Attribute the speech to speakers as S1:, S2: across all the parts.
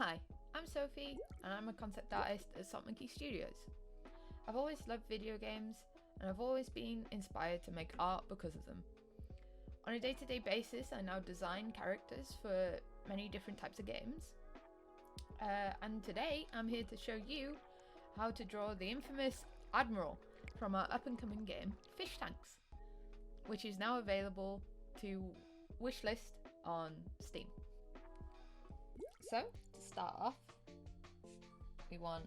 S1: Hi, I'm Sophie and I'm a concept artist at SockMonkey Studios. I've always loved video games and I've always been inspired to make art because of them. On a day-to-day basis, I now design characters for many different types of games. And today I'm here to show you how to draw the infamous Admiral from our up-and-coming game Fish Tanks, which is now available to wishlist on Steam. So, to start off, we want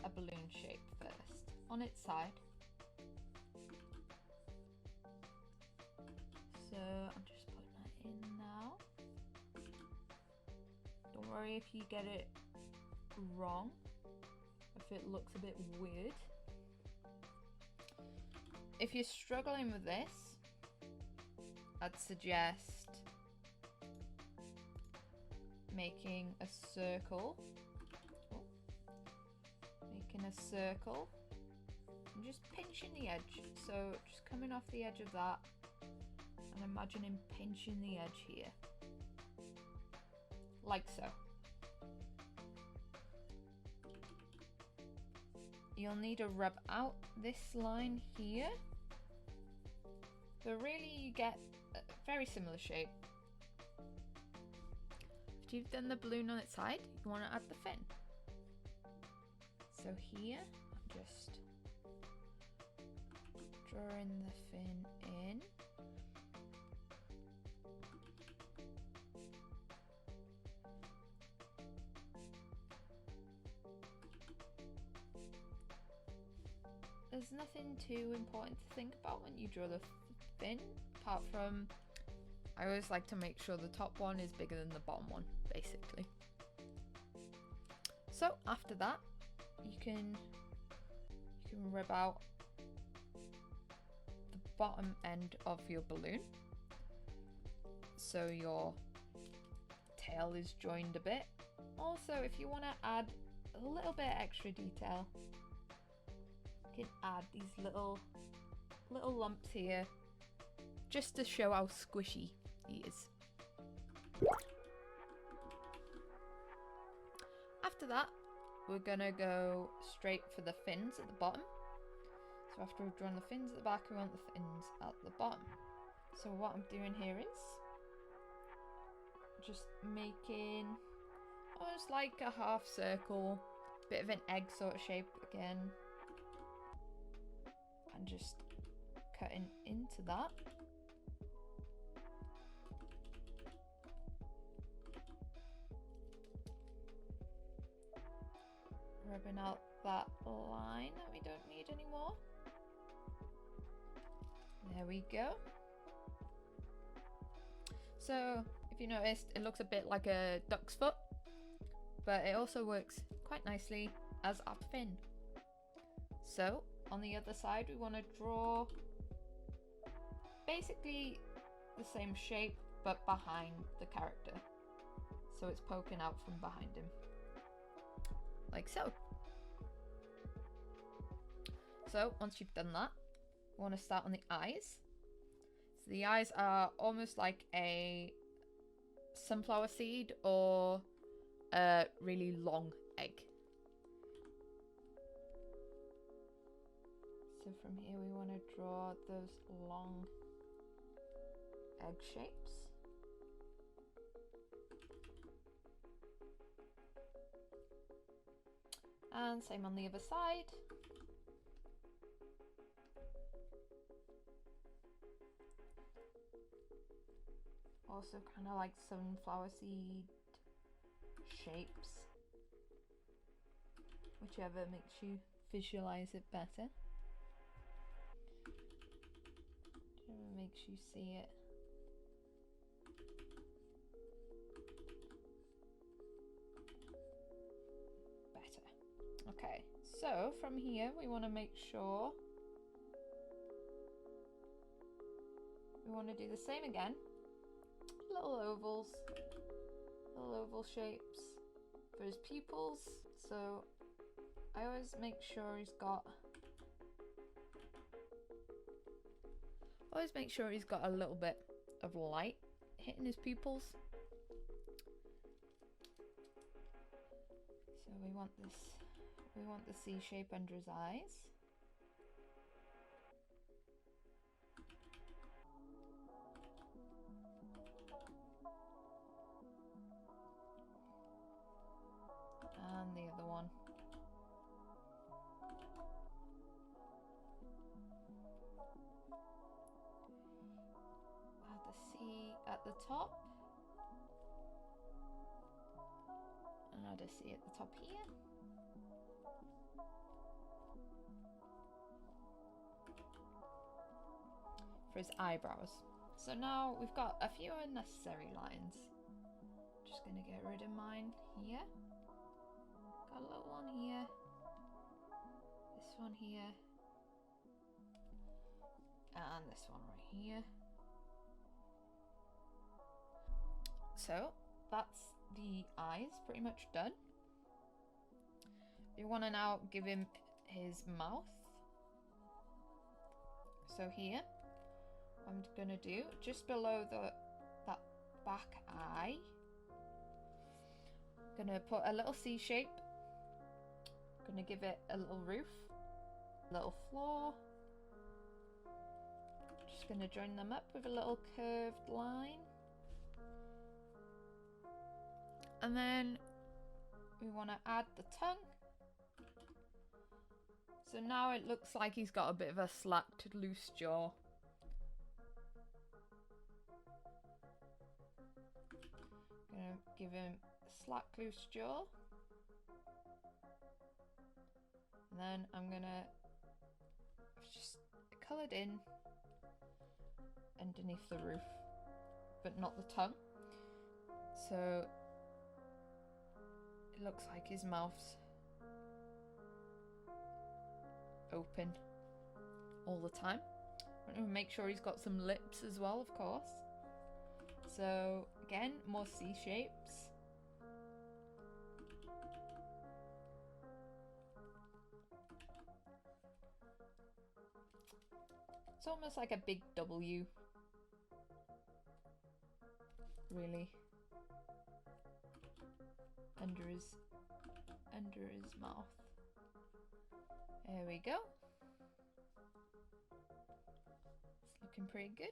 S1: a balloon shape first on its side. So I'm just putting that in now. Don't worry if you get it wrong, if it looks a bit weird. If you're struggling with this, I'd suggest making a circle. Making a circle and just pinching the edge. So just coming off the edge of that and imagining pinching the edge here. Like so. You'll need to rub out this line here. But really you get a very similar shape. After you've done the balloon on its side, you want to add the fin. So here, I'm just drawing the fin in. There's nothing too important to think about when you draw the fin, apart from I always like to make sure the top one is bigger than the bottom one, basically. So after that, you can rub out the bottom end of your balloon so your tail is joined a bit. Also, if you want to add a little bit extra detail, you can add these little lumps here just to show how squishy he is. After that, we're gonna go straight for the fins at the bottom. So after we've drawn the fins at the back, we want the fins at the bottom. So what I'm doing here is just making almost like a half circle, bit of an egg sort of shape again, and just cutting into that. Rubbing out that line that we don't need anymore. There we go. So if you noticed, it looks a bit like a duck's foot, but it also works quite nicely as a fin. So on the other side, we want to draw basically the same shape but behind the character, so it's poking out from behind him. Like so. So once you've done that, you want to start on the eyes. So the eyes are almost like a sunflower seed or a really long egg. So from here we want to draw those long egg shapes. And same on the other side. Also kind of like sunflower seed shapes. Whichever makes you visualize it better. Whichever makes you see it. Better. Okay, so from here we want to make sure we want to do the same again. Little ovals, little oval shapes for his pupils. So I always make sure he's got Always make sure he's got a little bit of light hitting his pupils. So we want the C shape under his eyes. And the other one. Add the C at the top. And add a C at the top here. For his eyebrows. So now we've got a few unnecessary lines. Just gonna get rid of mine here. Got a little one here. This one here. And this one right here. So that's the eyes pretty much done. You want to now give him his mouth. So here, I'm gonna do just below that back eye. Gonna put a little C shape. Gonna give it a little roof, little floor. Just gonna join them up with a little curved line. And then we want to add the tongue. So now it looks like he's got a bit of a slacked, loose jaw. Gonna give him a slack, loose jaw. And then I'm gonna just coloured in underneath the roof, but not the tongue. So it looks like his mouth's open all the time. I'm going to make sure he's got some lips as well, of course. So again, more C shapes. It's almost like a big W, really, under his mouth. There we go. It's looking pretty good.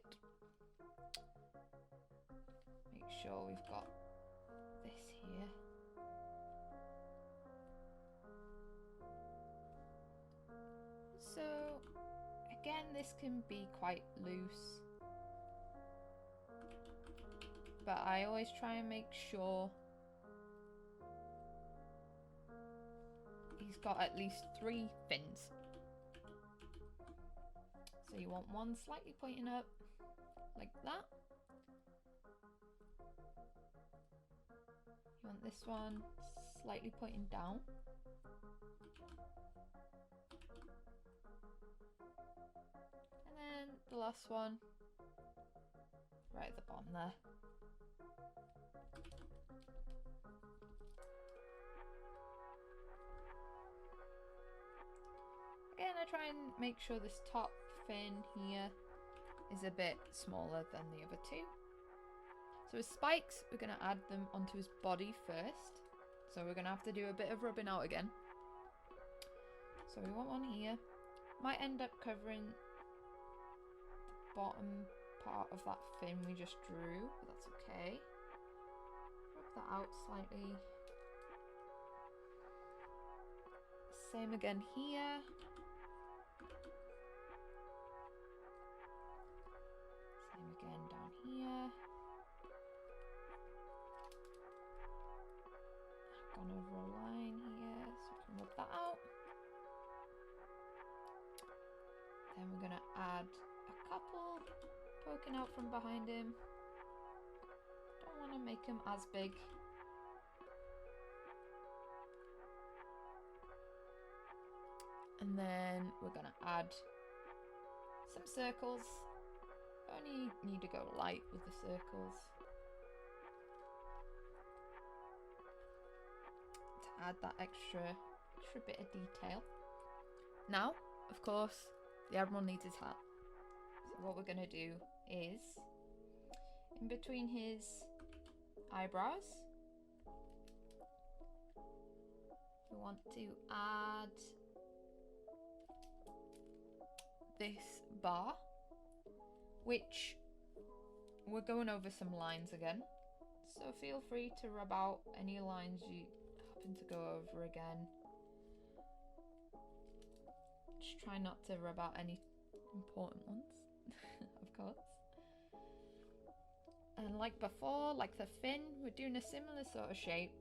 S1: Make sure we've got this here. So again, this can be quite loose, but I always try and make sure he's got at least 3 fins. So you want one slightly pointing up, like that. You want this one slightly pointing down. And then the last one, right at the bottom there. Again, I try and make sure this top fin here is a bit smaller than the other 2. So his spikes, we're going to add them onto his body first. So we're going to have to do a bit of rubbing out again. So we want one here. Might end up covering the bottom part of that fin we just drew, but that's okay. Rub that out slightly. Same again here. Same again down here. I've gone over a line here, so we can rub that out. Then we're going to add a couple poking out from behind him. Don't want to make him as big. And then we're going to add some circles. Only need to go light with the circles to add that extra bit of detail. Now, of course, the Admiral needs his hat. So what we're going to do is, in between his eyebrows, We want to add this bar, which we're going over some lines again. So feel free to rub out any lines you happen to go over again. Just try not to rub out any important ones, of course. And like before, like the fin, we're doing a similar sort of shape.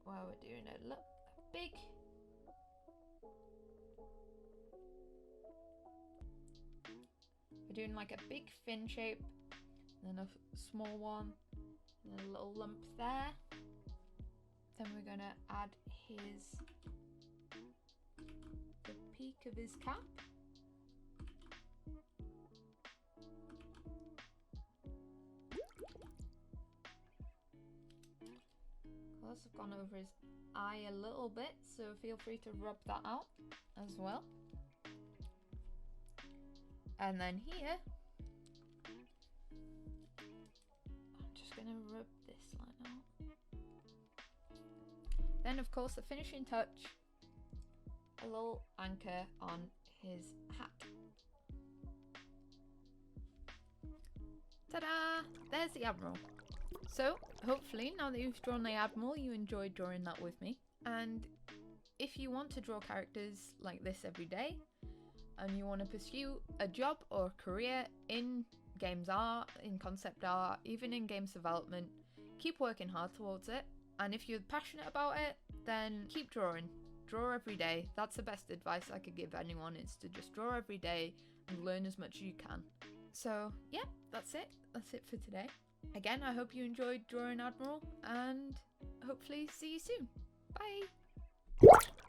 S1: Well, we're doing a big We're doing like a big fin shape, then a small one, and then a little lump there. Then we're gonna add the peak of his cap. Of course, I've gone over his eye a little bit, so feel free to rub that out as well. And then here, I'm just going to rub this line out. Then of course the finishing touch, a little anchor on his hat. Ta-da! There's the Admiral. So hopefully now that you've drawn the Admiral, you enjoyed drawing that with me. And if you want to draw characters like this every day, and you want to pursue a job or a career in games art, in concept art, even in games development, keep working hard towards it. And if you're passionate about it, then keep drawing. Draw every day. That's the best advice I could give anyone, is to just draw every day and learn as much as you can. So yeah, that's it. That's it for today. Again, I hope you enjoyed drawing Admiral, and hopefully see you soon. Bye!